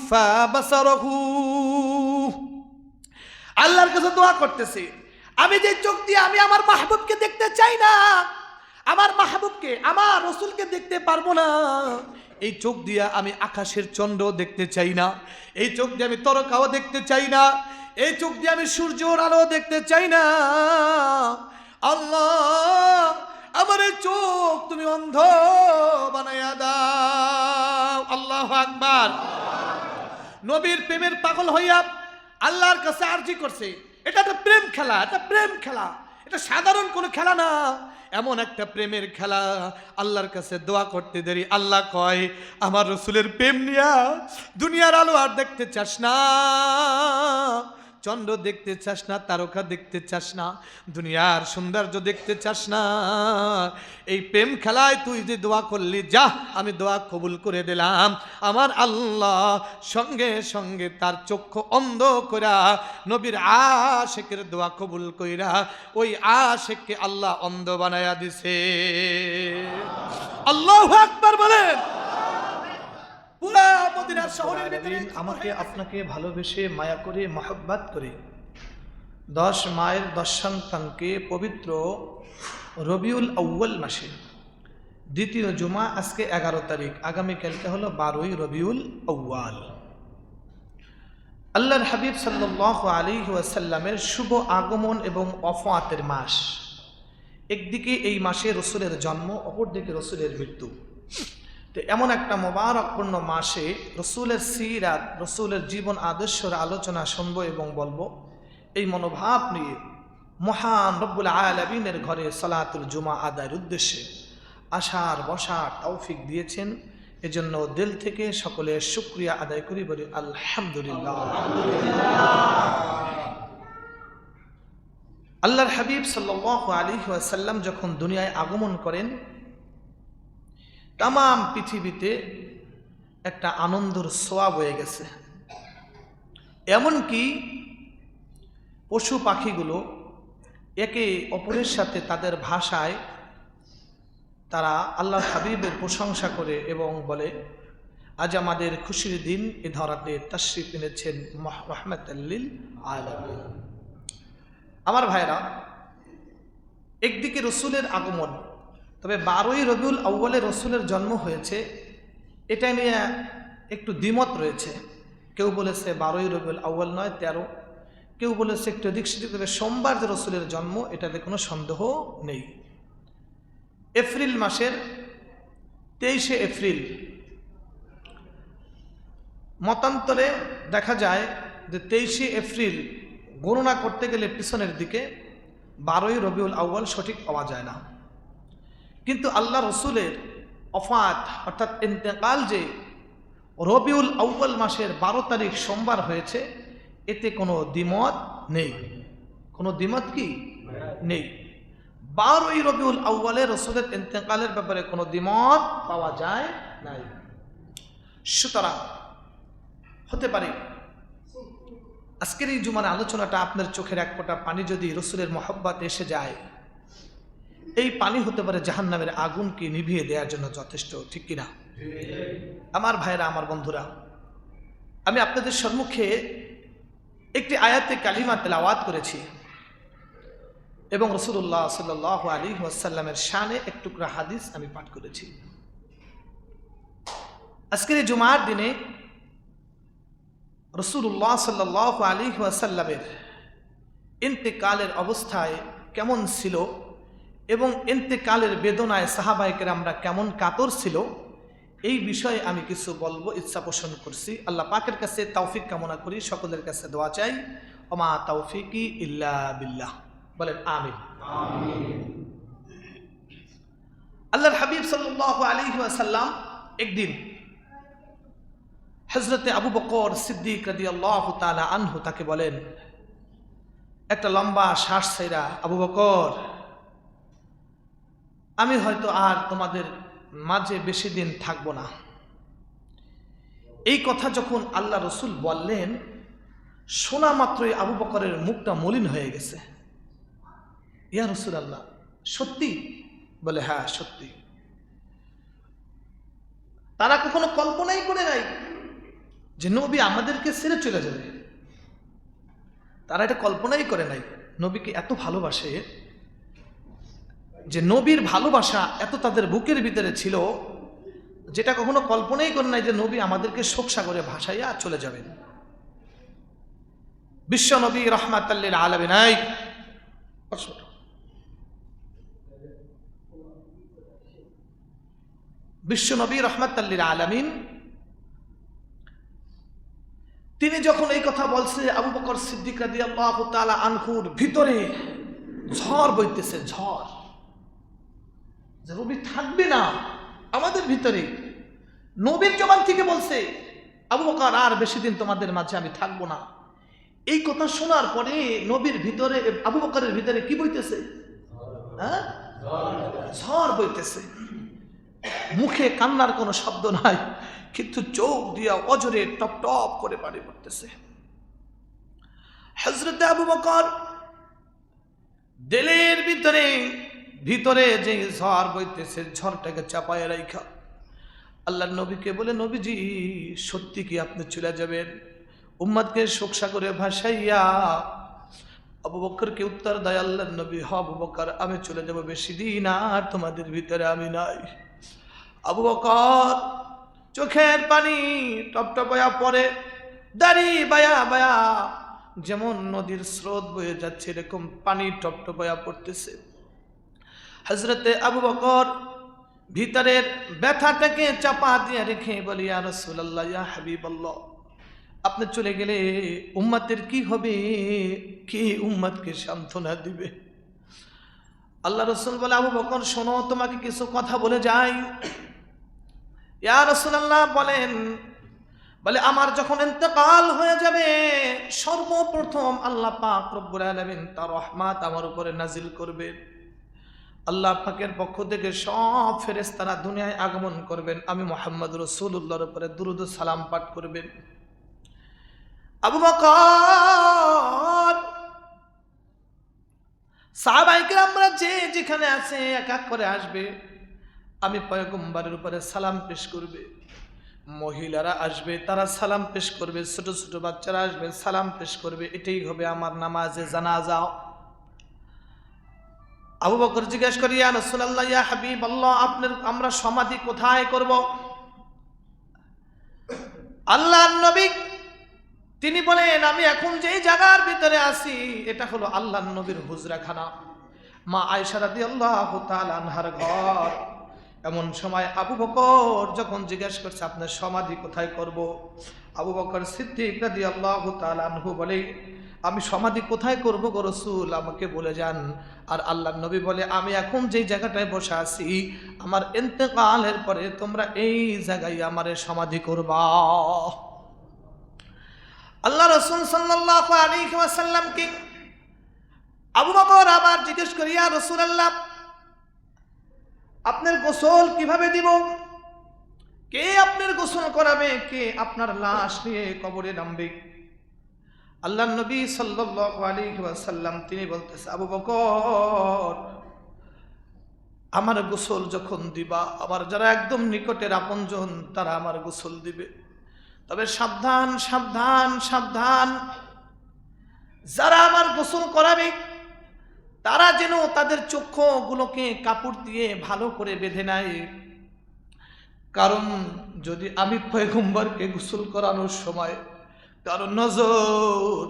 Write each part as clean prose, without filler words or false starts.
আখফা বাসারহু, আল্লাহর কাছে দোয়া করতেছে, আমি যে চোখ দিয়ে আমি আমার মাহবুবকে দেখতে চাই না, আমার মাহবুবকে আমার রসুলকে দেখতে পারবো না, এই চোখ দিয়ে আমি আকাশের চন্দ্র দেখতে চাই না, এই চোখ দিয়ে আমি তারকাও দেখতে চাই না, এই চোখ দিয়ে আমি সূর্যের আলো দেখতে চাই না। আল্লাহ, আমার এই চোখ তুমি অন্ধ বানায়া দাও। আল্লাহু আকবার। নবীর প্রেমের পাগল হইয়া আল্লাহর কাছে আরজি করছে। এটা একটা প্রেম খেলা, এটা প্রেম খেলা, এটা সাধারণ কোনো খেলা না, এমন একটা প্রেমের খেলা। আল্লাহর কাছে দোয়া করতে দেরি আল্লাহ কয়, আমার রসুলের প্রেম নিয়া দুনিয়ার আলো আর দেখতে চাস না, চন্দ্র দেখতে চাস না, তারকা দেখতে চাস না, দুনিয়ার সৌন্দর্য দেখতে চাস না, এই প্রেম খেলায় তুই যে দোয়া করলি, যা আমি দোয়া কবুল করে দিলাম। আমার আল্লাহ সঙ্গে সঙ্গে তার চক্ষু অন্ধ কইরা নবীর আশিকের দোয়া কবুল কইরা ওই আশিককে আল্লাহ অন্ধ বানায়া দিছে। আল্লাহু আকবার বলেন। পুরা মদিনার শহরের ভিতরে আমাকে আপনাকে ভালোবেসে মায়া করে মহব্বত করে 10 মায়ের 10 সন্তানকে পবিত্র রবিউল আউয়াল মাসে দ্বিতীয় জুমা, আজকে 11 তারিখ, আগামীকালকে হলো 12ই রবিউল আউয়াল, আল্লাহর হাবিব সাল্লাল্লাহু আলাইহি ওয়াসাল্লামের শুভ আগমন এবং ওফাতের মাস। একদিকে এই মাসে রসুলের জন্ম, অপরদিকে রসুলের মৃত্যু। তো এমন একটা মোবারকপূর্ণ মাসে রসুলের সিরাত, রসুলের জীবন আদর্শের আলোচনা শুনবো এবং বলবো, এই মনোভাব নিয়ে মহান রব্বুল আলামিনের ঘরে সালাতুল জুমা আদায়ের উদ্দেশ্যে আসার বসার তৌফিক দিয়েছেন। এজন্য দিল থেকে সকলের শুকরিয়া আদায় করি, বলি আলহামদুলিল্লাহ। আল্লাহর হাবিব সাল্লাল্লাহু আলাইহি ওয়াসাল্লাম যখন দুনিয়ায় আগমন করেন, তাম পৃথিবীতে একটা আনন্দের ছোঁয়া বয়ে গেছে। এমনকি পশু পাখিগুলো একে অপরের সাথে তাদের ভাষায় তারা আল্লাহ হাবিবের প্রশংসা করে এবং বলে, আজ আমাদের খুশির দিন, এ ধরাতে তাশরিফ এনেছেন রাহমাতাল লিল আলামিন। আমার ভাইরা, একদিকে রসুলের আগমন, তবে 12ই রবিউল আউয়ালে রসুলের জন্ম হয়েছে, এটা নিয়ে একটু দ্বিমত রয়েছে। কেউ বলেছে 12ই রবিউল আউয়াল নয় 13, কেউ বলেছে একটু এদিক সেদিক, তবে সোমবার যে রসুলের জন্ম এটাতে কোনো সন্দেহ নেই। এপ্রিল মাসের 23শে এপ্রিল, মতান্তরে দেখা যায় যে 23শে এপ্রিল গণনা করতে গেলে পিছনের দিকে, 12ই রবিউল আউয়াল সঠিক পাওয়া যায় না। কিন্তু আল্লাহ রসুলের ওফাত অর্থাৎ ইন্তেকাল যে রবিউল আউয়াল মাসের 12 তারিখ সোমবার হয়েছে, এতে কোনো দ্বিমত নেই। কোনো দ্বিমত কি নেই। 12ই রবিউল আউয়ালে রসুলের ইন্তেকালের ব্যাপারে কোনো দ্বিমত পাওয়া যায় নাই। সুতরাং হতে পারে আজকের এই জুমার আলোচনাটা আপনার চোখের এক ফোঁটা পানি যদি রসুলের মহব্বতে এসে যায়, এই পানি হতে পারে জাহান্নামের আগুনকে নিভিয়ে দেওয়ার জন্য যথেষ্ট, ঠিক কিনা? আমার ভাইরা, আমার বন্ধুরা, আমি আপনাদের সম্মুখে একটি আয়াতে কালিমা তেলাওয়াত করেছি এবং রাসূলুল্লাহ সাল্লাল্লাহু আলাইহি ওয়াসাল্লামের শানে এক টুকরা হাদিস আমি পাঠ করেছি। আজকের এই জুমার দিনে রাসূলুল্লাহ সাল্লাল্লাহু আলাইহি ওয়াসাল্লামের ইন্তেকালের অবস্থায় কেমন ছিল এবং ইন্তেকালের বেদনায় সাহাবায়ে কেরামরা কেমন কাতর ছিল, এই বিষয়ে আমি কিছু বলবো, ইচ্ছা পোষণ করছি। আল্লাহ পাকের কাছে তৌফিক কামনা করি, সকলের কাছে দোয়া চাই, ওমা তৌফিকি ইল্লা বিল্লাহ, বলেন আমিন। আল্লাহর হাবিব সাল্লাল্লাহু আলাইহি ওয়াসাল্লাম একদিন হযরতে আবু বকর সিদ্দিক রাদিয়াল্লাহু তাআলা আনহু তাকে বলেন, একটা লম্বা শ্বাস ছাইরা, আবু বকর, আমি হয়তো আর তোমাদের মাঝে বেশি দিন থাকবো না। এই কথা যখন আল্লাহ রসুল বললেন, শোনা মাত্রই আবু বকরের মুখটা মলিন হয়ে গেছে। ইয়া রাসূলুল্লাহ, সত্যি? বলে হ্যাঁ সত্যি। তারা কখনো কল্পনাই করে নাই যে নবী আমাদেরকে ছেড়ে চলে যাবে। তারা এটা কল্পনাই করে নাই নবীকে এত ভালোবাসে, যে নবীর ভালোবাসা এত তাদের বুকের ভিতরে ছিল, যেটা কখনো কল্পনাই করে নাই যে নবী আমাদেরকে শোক সাগরে ভাসাইয়া চলে যাবেন। বিশ্ব নবী রাহমাতাল লিল আলামিন, বিশ্ব নবী রাহমাতাল লিল আলামিন, তিনি যখন এই কথা বলছে, আবু বকর সিদ্দিক রাদিয়াল্লাহু তাআলা আনহুর ভিতরে ঝড় বইতেছে, ঝড়, যে নবী থাকবে না আমাদের ভিতরে। নবীর জবান থেকে বলছে, আবু বকর আর বেশি দিন তোমাদের মাঝে আমি থাকবো না। এই কথা শোনার পরে নবীর ভিতরে, আবু বকরের ভিতরে কি বইতেছে? হ্যাঁ, ঝড় বইতেছে। মুখে কান্নার কোনো শব্দ নাই, কিন্তু চোখ দিয়া অজরে টপ টপ করে পানি পড়তেছে। হযরত আবু বকর দিলের ভিতরে যে ঝড় বইতেছে, ঝড়টাকে চাপায় রাখা আল্লাহর নবীকে বলে, নবীজি সত্যি কি আপনি চলে যাবেন? উম্মতকে শোক সাগরে ভাসাইয়া আবু বকরকে উত্তর দেয় আল্লাহর নবী, হ আবু বকর, আমি চলে যাব, বেশি দিন আর তোমাদের ভিতরে আমি নাই। আবু বকর চোখের পানি টপটপায়া পড়ে, দাড়ি বায়া বায়া যেমন নদীর স্রোত বয়ে যাচ্ছে এরকম পানি টপটপায়া পড়তেছে। হযরতে আবু বকর ভিতরের ব্যথাটাকে চাপা দিয়ে রেখে বলি, ইয়া রাসূলুল্লাহ, ইয়া হাবিবাল্লাহ, আপনি চলে গেলে উম্মতের কি হবে? কি উম্মতকে সান্ত্বনা দিবে? আল্লাহ রাসূল বলে, আবু বকর শোনো, তোমাকে কিছু কথা বলে যাই। ইয়া রাসূলুল্লাহ বলেন। বলে, আমার যখন ইন্তেকাল হয়ে যাবে, সর্বপ্রথম আল্লাহ পাক রব্বুল আলামিন তার রহমত আমার উপরে নাজিল করবেন। আল্লাহ পাকের পক্ষ থেকে সব ফেরেশতারা দুনিয়ায় আগমন করবেন, আমি মুহাম্মদ রাসূলুল্লাহর উপরে দুরূদ ও সালাম পাঠ করবেন। আবু বকর, সাহাবায়ে কেরামরা যে যেখানে আছে এক এক করে আসবে, আমি পয়গম্বরের উপরে সালাম পেশ করবে। মহিলারা আসবে, তারা সালাম পেশ করবে, ছোট ছোট বাচ্চারা আসবে, সালাম পেশ করবে। এটাই হবে আমার নামাজে জানাজা। আবু বকর জিজ্ঞাসা করি, ইয়া রাসূলুল্লাহ, ইয়া হাবিবাল্লাহ, আমরা সমাধি কোথায় করব? আল্লাহর নবী তিনি বলেন, আমি এখন যেই জায়গার ভিতরে আছি এটা হলো আল্লাহর নবীর হুজরাখানা, মা আয়েশা রাদিয়াল্লাহু তাআলা আনহার ঘর। এমন সময় আবু বকর যখন জিজ্ঞাসা করছে, আপনার সমাধি কোথায় করব? আবু বকর সিদ্দিক রাদিয়াল্লাহু তাআলা আনহু বলে, আমি সমাধি কোথায় করব গো রাসূল, আমাকে বলে যান। আর আল্লাহর নবী বলে, আমি এখন যেই জায়গাটায় বসে আছি, আমার ইন্তেকালের পরে তোমরা এই জায়গায় আমারে সমাধি করবা। আল্লাহ রাসূল সাল্লাল্লাহু আলাইহি ওয়াসাল্লাম কি আবু বকর আবার জিজ্ঞেস করি, ইয়া রাসূলুল্লাহ, আপনার গোসল কিভাবে দিব? কে আপনার গোসল করাবে? কে আপনার লাশ নিয়ে কবরে নামবে? আল্লাহর নবী সাল্লাল্লাহু আলাইহি ওয়াসাল্লাম তিনি বলতেছে, আবু বকর, আমার গোসল যখন দিবা, আমার যারা একদম নিকটের আপনজন তারা আমার গোসল দিবে। তবে সাবধান সাবধান সাবধান, যারা আমার গোসল করাবে তারা যেন তাদের চক্ষুগুলোকে কাপড় দিয়ে ভালো করে বেঁধে নেয়। কারণ যদি আমি পয়গম্বরকে গোসল করানোর সময় কারণ নজর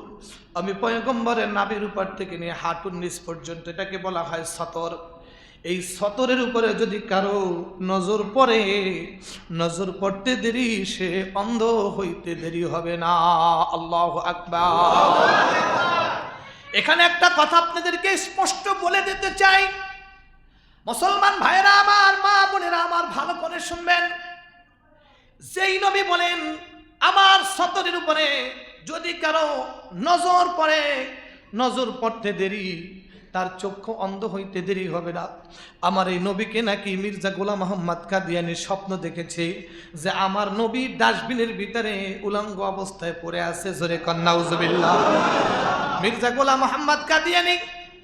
আমি পয়গম্বরের নাভির উপর থেকে নিয়ে হাঁটুর নিচ পর্যন্ত, এটাকে বলা হয় সতর, এই সতরের উপরে যদি কারো নজর পড়ে, নজর পড়তে দেরি, সে অন্ধ হইতে দেরি হবে না। আল্লাহু আকবার। এখানে একটা কথা আপনাদেরকে স্পষ্ট বলে দিতে চাই, মুসলমান ভাইরা আমার, মা বোনেরা আমার, ভালো করে শুনবেন। যেই নবী বলেন, আমার সতরের উপরে যদি কারো নজর পড়ে, নজর পড়তে দেরি, তার চক্ষু অন্ধ হইতে দেরি হবে না। আমার এই নবীকে নাকি মির্জা গোলাম মোহাম্মদ কাদিয়ানী স্বপ্ন দেখেছে যে আমার নবী ডাস্টবিনের ভিতরে উলঙ্গ অবস্থায় পড়ে আছে। জোরে কন নাউজুবিল্লাহ। মির্জা গোলাম মোহাম্মদ কাদিয়ানী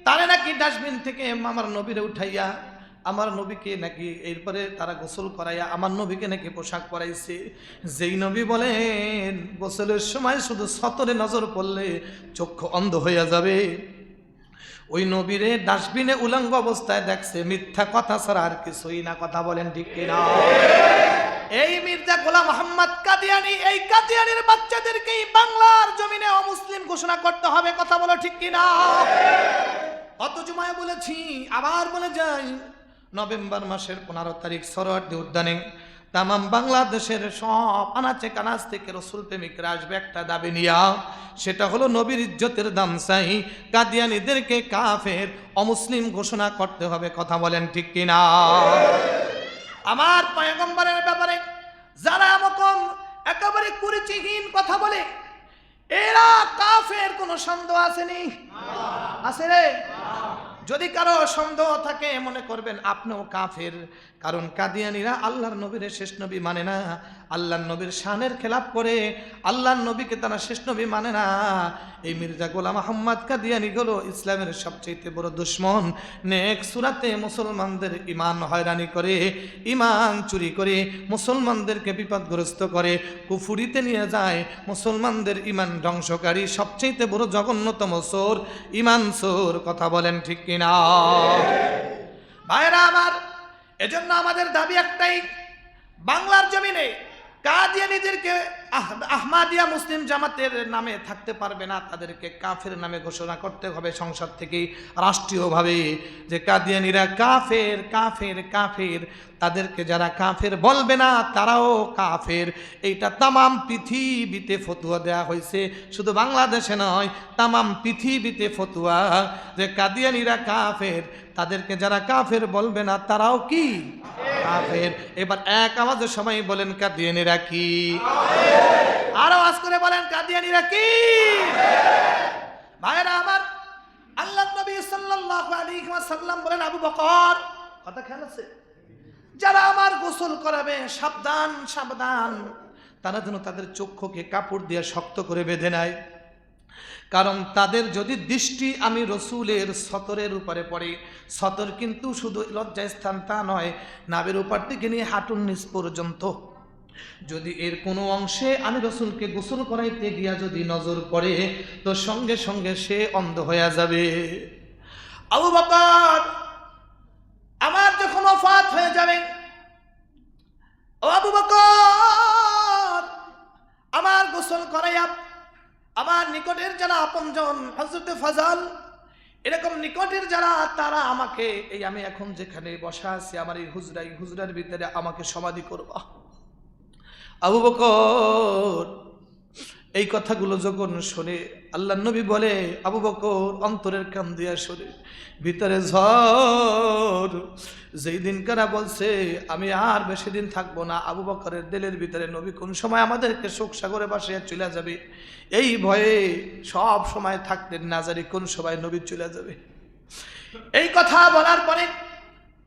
তারে নাকি ডাস্টবিন থেকে আমার নবীরে উঠাইয়া আমার নবীকে নাকি এরপরে তারা গোসল করাইয়া আমার নবীকে নাকি পোশাক পরাইছে। যেই নবী বলেন গোসলের সময় শুধু সতরে নজর পড়লে চক্ষু অন্ধ হইয়া যাবে, ওই নবীরে ডাস্টবিনে উলঙ্গ অবস্থায় দেখছে, মিথ্যা কথা ছাড়া আর কিছুই না। কথা বলেন ঠিক কিনা? এই মির্জা গোলাম মোহাম্মদ কাদিয়ানী, এই কাদিয়ানীর বাচ্চাদেরকেই বাংলার জমিনে অমুসলিম ঘোষণা করতে হবে। কথা বলো ঠিক কিনা? অত জুমায় বলেছি, আবার বলে যাই, নভেম্বর মাসের 15 তারিখ সরোয়ার্দী উদ্যানে তামাম বাংলাদেশের সব আনাচে কানাচ থেকে রসুল প্রেমিকরা আসবে একটা দাবি নিয়া, সেটা হলো নবীর ইজ্জতের দাম চাই, কাদিয়ানীদেরকে কাফের অমুসলিম ঘোষণা করতে হবে। কথা বলেন ঠিক কিনা? আমার পয়গম্বরের ব্যাপারে যারা এরকম একেবারে কুরুচিহীন কথা বলে, এরা কাফের, কোনো সন্দেহ আসেনি? আছে রে? যদি কারো সন্দেহ থাকে মনে করবেন আপনিও কাফের, কারণ কাদিয়ানীরা আল্লাহর নবীর শেষ নবী মানে না, আল্লাহর নবীর শানের খেলাপ করে, আল্লাহর নবীকে তারা শেষ নবী মানে না। এই মির্জা গোলাম মোহাম্মদ কাদিয়ানী হলো ইসলামের সবচেয়ে বড় দুশ্মন। নেক সুরাতে মুসলমানদের ইমান হয়রানি করে, ইমান চুরি করে, মুসলমানদেরকে বিপদগ্রস্ত করে, কুফুরিতে নিয়ে যায়, মুসলমানদের ইমান ধ্বংসকারী সবচেয়ে বড় জঘন্যতম চোর, ইমান চোর। কথা বলেন ঠিক কিনা? ভাইরা আমার, এজন্য আমাদের দাবি একটাই, বাংলার জমিনে কাদিয়ানীদেরকে আহমাদিয়া মুসলিম জামাতের নামে থাকতে পারবে না, তাদেরকে কাফের নামে ঘোষণা করতে হবে সংসদ থেকে, রাষ্ট্রীয়ভাবে, যে কাদিয়ানীরা কাফের, কাফের, কাফের। তাদেরকে যারা কাফের বলবে না তারাও কাফের। এইটা তামাম পৃথিবীতে ফতুয়া দেয়া হয়েছে, শুধু বাংলাদেশে নয়, তামাম পৃথিবীতে ফতুয়া যে কাদিয়ানীরা কাফের, তাদেরকে যারা কাফের বলবে না তারাও কি? কাফের। এবার এক আওয়াজে সবাই বলেন কাদিয়ানীরা কি? আরো আওয়াজ করে বলেন কাদিয়ানীরা কি? ভাইরা আমার, আল্লাহ নবী সাল্লাল্লাহু আলাইহি ওয়াসাল্লাম বলেন, আবু বকর, কথা খেয়াল আছে, যারা আমার গোসল করাবে সাবধান, সাবধান, তারা যেন তাদের চক্ষুকে কাপড় দিয়ে শক্ত করে বেঁধে নেয়, কারণ তাদের যদি দৃষ্টি আমি রসুলের সতরের উপরে পড়ে, সতর কিন্তু শুধু লজ্জাস্থান তা নয়, নাভের উপর থেকে নিয়ে হাঁটুর নিচ পর্যন্ত, যদি এর কোনো অংশে আমি রসুলকে গোসল করাইতে গিয়া যদি নজর পড়ে, তো সঙ্গে সঙ্গে সে অন্ধ হয়ে যাবে। আবু বকর আমার যখন ওফাত হয়ে যাবে, ও আবু বকর আমার গোসল করাইয়া আমার নিকটের যারা আপনজন, হযরত ফজল, এরকম নিকটের যারা, তারা আমাকে, এই আমি এখন যেখানে বসা আছি আমার এই হুজরার ভিতরে আমাকে সমাধি করবা। আবু বকর এই কথাগুলো যখন শোনে, আল্লাহর নবী বলে, আবু বকর অন্তরের কান দিয়া শোনে, ভিতরে ঝড়। যেই দিন কারা বলছে আমি আর বেশি দিন থাকবো না, আবু বকরের দিলের ভিতরে নবী কোন সময় আমাদেরকে শোক সাগরে বাসিয়া চলে যাবে, এই ভয়ে সব সময় থাকতেন, না জানি কোন সময় নবী চলে যাবে। এই কথা বলার পরে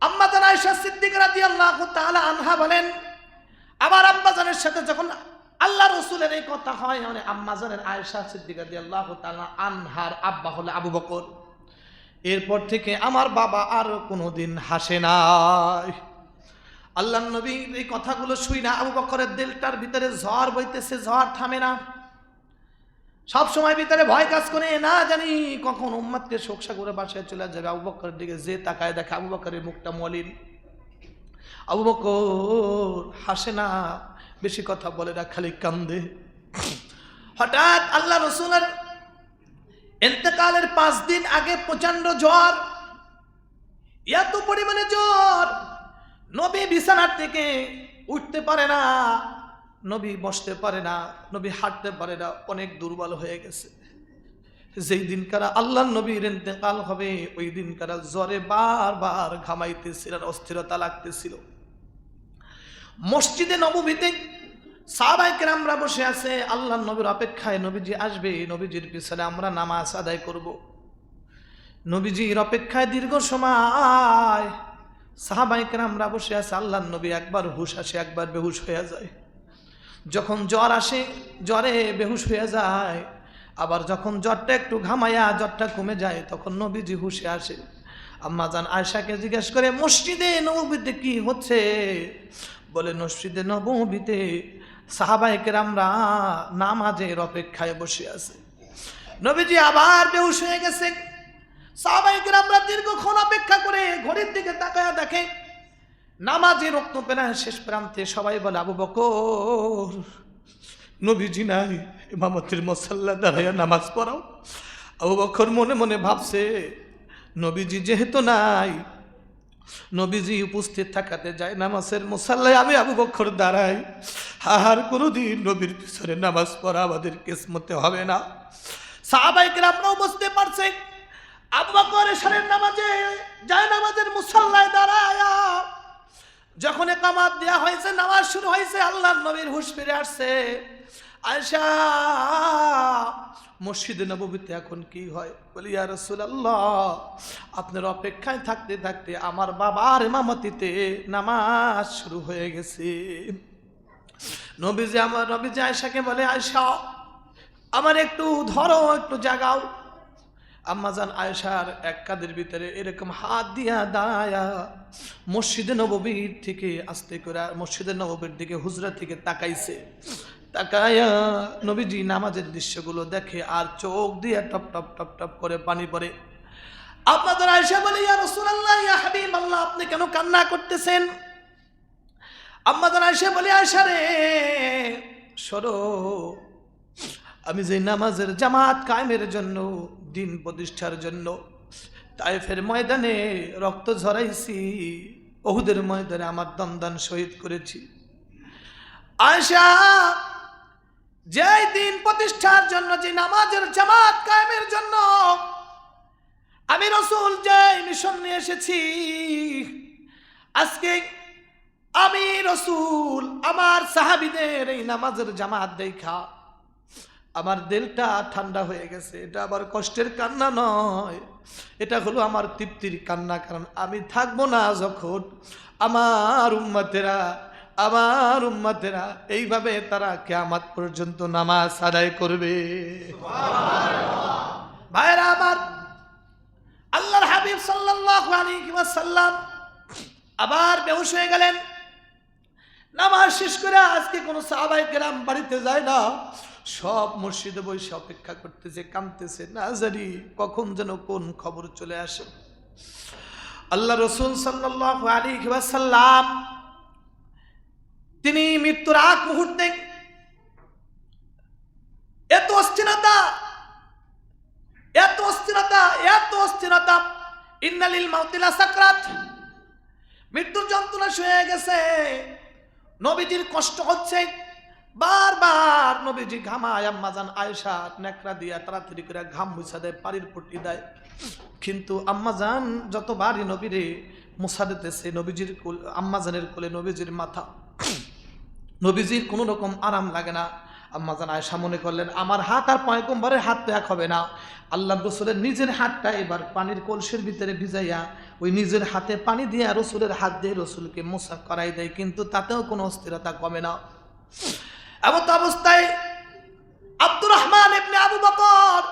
আম্মা জান আয়েশা সিদ্দিকা রাদিয়াল্লাহু তাআলা আনহা বলেন, আমার আম্মাজানের সাথে যখন আল্লাহ রসুলের এই কথা হয়, মানে আম্মাজানের আয়েশা সিদ্দিকা রাদিয়াল্লাহু তাআলা আনহার আব্বা হলো আবু বকর, এরপর থেকে আমার বাবা আর কোনোদিন হাসে নাই। আল্লাহর নবী এই কথাগুলো শুই না, আবু বকরের দিলটার ভিতরে ঝড় বইতেছে, ঝড় থামে না, সব সময় ভিতরে ভয় কাজ করে, না জানি কখন উম্মতকে শোক সাগরে বাসায় চলে যাবে। আবু বকরের দিকে যে তাকায় দেখে আবু বকরের মুখটা মলিন, আবু বকর হাসে না, বেশি কথা বলে না, খালি কান্দে। হঠাৎ আল্লাহ রসুলের ইন্তেকালের 5 দিন আগে প্রচন্ড জ্বর, এত পরিমাণে জ্বর, নবী বিছানার থেকে উঠতে পারে না, নবী বসতে পারে না, নবী হাঁটতে পারে না, অনেক দুর্বল হয়ে গেছে। যেই দিন কারা আল্লাহর নবীর ইন্তেকাল হবে, ওই দিন কারা জ্বরে বারবার ঘামাইতেছিল, অস্থিরতা লাগতেছিল। মসজিদে নববীতে সাহাবায়ে কেরামরা বসে আছে আল্লাহর নবীর অপেক্ষায়, নবীজি আসবে, নবীজির পিছনে আমরা নামাজ আদায় করব। নবীজির অপেক্ষায় দীর্ঘ সময় সাহাবায়ে কেরামরা বসে আছে, আল্লাহর নবী একবার হুশ আসে, একবার বেহুশ হয়ে যায়। যখন জ্বর আসে, জ্বরে বেহুশ হয়ে যায়, আবার যখন জ্বরটা একটু ঘামায়া জ্বরটা কমে যায়, তখন নবীজি হুশে আসে। আম্মা জান আয়েশাকে জিজ্ঞেস করে মসজিদে নববীতে কি হচ্ছে? বলে মসজিদে নববীতে সাহাবায়ে কেরামরা নামাজের অপেক্ষায় বসে আছে। নবীজি আবার বেহুশ হয়ে গেছে। সাহাবায়ে কেরামরা দীর্ঘক্ষণ অপেক্ষা করে ঘড়ির দিকে তাকায়া দেখে নামাজের রক্ত পেনায় শেষ প্রান্তে। সবাই বলে আবু বকর, নবীজি নাই, ইমামতির মুসাল্লা দাঁড়াইয়া নামাজ পড়াও। আবু বকর মনে মনে ভাবছে, নবীজি যেহেতু নাই, নবীজি উপস্থিত থাকাতে যায় নামাজের মুসাল্লায় আমি আবু বকর দাঁড়াই, আর কোনোদিন নবীর পিছনে নামাজ পড়া আমাদের কিসমতে হবে না। সাহাবায়ে কেরামরাও বুঝতে পারছে আবু বকর এশারের নামাজে যায় নামাজের মুসাল্লায় দাঁড়ায়া যখন ইকামত দেয়া হয়েছে, নামাজ শুরু হয়েছে, আল্লাহর নবীর হুঁশ ফিরে আসছে। আয়েশা, মসজিদে নববীতে এখন কি হয়? বলি ইয়া রাসূলুল্লাহ, আপনার অপেক্ষায় থাকতে থাকতে আমার বাবার ইমামতিতে নামাজ শুরু হয়ে গেছে। নবীজি আয়েশাকে বলে, আয়েশা আমার একটু ধরো, একটু জাগাও। আম্মাজান আয়েশার এক কাদের ভিতরে এরকম হাত দিয়া দাঁড়ায়া মসজিদে নববীর থেকে আস্তে করে মসজিদে নববীর দিকে হুজরা থেকে তাকাইছে। তাকায়া নবীজি নামাজের দৃশ্যগুলো দেখে আর চোখ দিয়ে টপ টপ টপ টপ করে পানি পড়ে। আম্মাজান আয়েশা বলে, ইয়া রাসূলুল্লাহ, ইয়া হাবিবাল্লাহ, আপনি কেন কান্না করতেছেন? আম্মাজান আয়েশা বলে, আয়েশা রে সরো, আমি যে নামাজের জামাত কায়েমের জন্য, দিন প্রতিষ্ঠার জন্য তায়েফের ময়দানে রক্ত ঝরাইছি, উহুদের ময়দানে আমার দমদান শহীদ করেছি। আয়েশা, যে দিন প্রতিষ্ঠার জন্য, যে নামাজের জামাত কায়েমের জন্য আমি রাসূল যে মিশন নিয়ে এসেছি, আজকে আমি রাসূল আমার সাহাবীদের এই নামাজের জামাত দেখা আমার দিলটা ঠান্ডা হয়ে গেছে। এটা আবার কষ্টের কান্না নয়, এটা হলো আমার তৃপ্তির কান্না। কারণ আমি থাকবো না যখন আমার উম্মতেরা এইভাবে তারা কিয়ামত পর্যন্ত নামাজ আদায় করবে। ভাইরা আমার, আল্লাহর হাবিব সাল্লাল্লাহু আলাইহি ওয়াসাল্লাম আবার বেহুশ হয়ে গেলেন। নামাজ শেষ করে আজকে কোনো সাহাবায়ে কেরাম বাড়িতে যায় না, সব মসজিদে বসে অপেক্ষা করতেছে, কাঁদতেছে, না জানি কখন যেন কোন খবর চলে আসে। আল্লাহ রাসূল সাল্লাল্লাহু আলাইহি ওয়াসাল্লাম তিনি মৃত্যুর আগ মুহূর্তে এত অস্থিরতা, ইন্না লিল মাউতি লাসাকরাত, মৃত্যুর যন্ত্রণা শুয়ে গেছে। নবীজির কষ্ট হচ্ছে, বারবার নবীজি ঘামায়। আম্মাজান আয়েশা নেকড়া দিয়া তাড়াতাড়ি করে ঘাম মুছা দেয়, পানির পট্টি দেয়। কিন্তু আম্মাজান যতবারই নবীরে মুছা দিতেছে, নবীজির আম্মাজানের কোলে নবীজির মাথা, নবীজির কোনো রকম আরাম লাগে না। আম্মাজান আয়েশা মনে করলেন আমার হাত আর পয়গম্বরের হাত তো এক হবে না। আল্লাহ রাসূলের নিজের হাতটা এবার পানির কলসির ভিতরে ভিজাইয়া ওই নিজের হাতে পানি দিয়ে রসুলের হাত দিয়ে রসুলকে মুসা করাই দেয়, কিন্তু তাতেও কোনো অস্থিরতা কমে না। এমন অবস্থায় আব্দুর রহমান ইবনে আবু বকর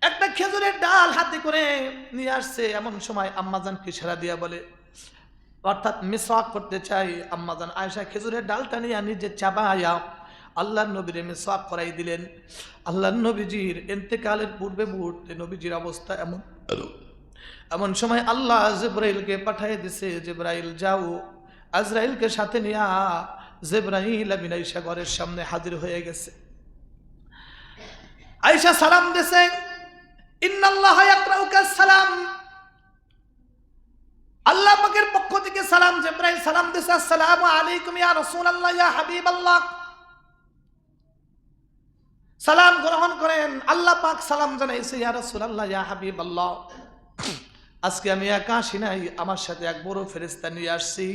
একটা খেজুরের ডাল হাতে করে নিয়ে আসছে। এমন সময় আম্মাজানকে ইশারা দিয়া বলে, অর্থাৎ মিসওয়াক করতে চাই। আম্মাজান আয়েশা খেজুরের ডালটা নিয়ে নিজে চাবায়া আল্লাহর নবীরে মিসওয়াক করাই দিলেন। আল্লাহর নবীজির ইন্তেকালের পূর্বে মুহূর্তে নবীজির অবস্থা এমন সময় আল্লাহ জিবরাইলকে পাঠিয়ে দিছে, জিবরাইল যাও, আজরাইলকে সাথে নিয়া জিবরাইল আমিন আয়েশা ঘরের সামনে হাজির হয়ে গেছে। আয়েশা সালাম দিছে, ইন্নাল্লাহা ইয়াকরাউকা সালাম, আল্লাহ পাকের পক্ষ থেকে সালাম। জিবরাইল সালাম দিছে, আসসালামু আলাইকুম ইয়া রাসূলুল্লাহ, ইয়া হাবিবাল্লাহ। সালাম গ্রহণ করেন। আল্লাহ পাক সালাম জানাইছে, ইয়া রাসূলুল্লাহ, ইয়া হাবিবাল্লাহ, আজকে আমি একা আসি নাই, আমার সাথে এক বড় ফেরেশতা নিয়ে আসছি,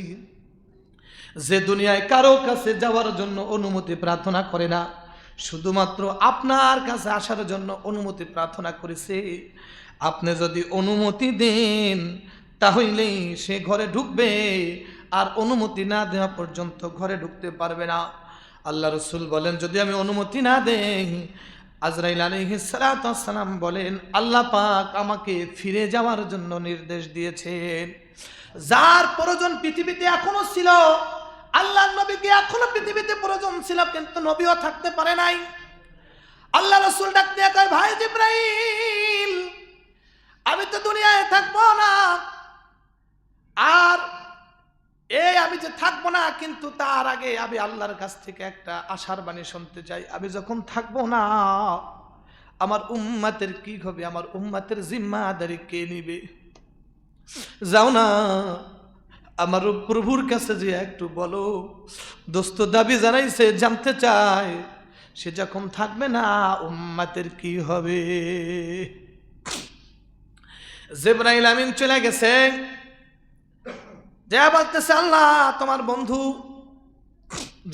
যে দুনিয়ায় কারো কাছে যাওয়ার জন্য অনুমতি প্রার্থনা করে না, শুধুমাত্র আপনার কাছে আসার জন্য অনুমতি প্রার্থনা করেছে। আপনি যদি অনুমতি দেন তাহলেই সে ঘরে ঢুকবে, আর অনুমতি না দেওয়া পর্যন্ত ঘরে ঢুকতে পারবে না। আল্লাহ রাসূল বলেন, যদি আমি অনুমতি না দেই আজরাইল আলাইহিস সালাতু ওয়াস সালাম বলেন, আল্লাহ পাক আমাকে ফিরে যাওয়ার জন্য নির্দেশ দিয়েছেন। যার প্রয়োজন পৃথিবীতে এখনো ছিল, আল্লাহর নবীকে এখনো পৃথিবীতে প্রয়োজন ছিল, কিন্তু নবীও থাকতে পারে নাই। আল্লাহ রাসূল ডাক দিয়ে কয়, ভাই জিবরাইল, আমি তো দুনিয়ায় থাকবো না, আর আমি যে থাকবো না, কিন্তু তার আগে আমি আল্লাহর কাছ থেকে একটা আশার বাণী শুনতে চাই। আমি যখন থাকবো না, আমার উম্মতের কি হবে, আমার উম্মতের জিম্মাদারি কে নিবে? যাও না আমার প্রভুর কাছে যে একটু বলো। দোস্ত দাবি জানাইছে, জানতে চায় সে যখন থাকবে না উম্মতের কি হবে। জিবরাইল আমিন চলে গেছে, যা বলতেছে, আল্লাহ তোমার বন্ধু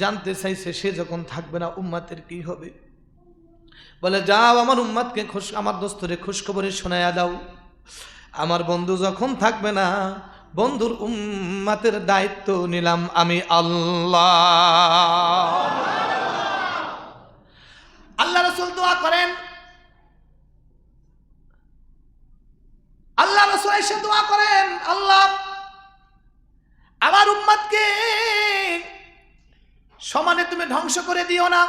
জানতে চাইছে সে যখন থাকবে না উম্মতের কি হবে। বলে, যাও আমার উম্মতকে আমার দোস্তরে খুশখবরে শোনায়া দাও, আমার বন্ধু যখন থাকবে না, বন্ধুর উম্মতের দায়িত্ব নিলাম আমি আল্লাহ। আল্লাহ রাসূল দোয়া করেন, আল্লাহ রাসূল এসে দোয়া করেন, আল্লাহ আমার উম্মতকে সমানে তুমি ধ্বংস করে দিও না,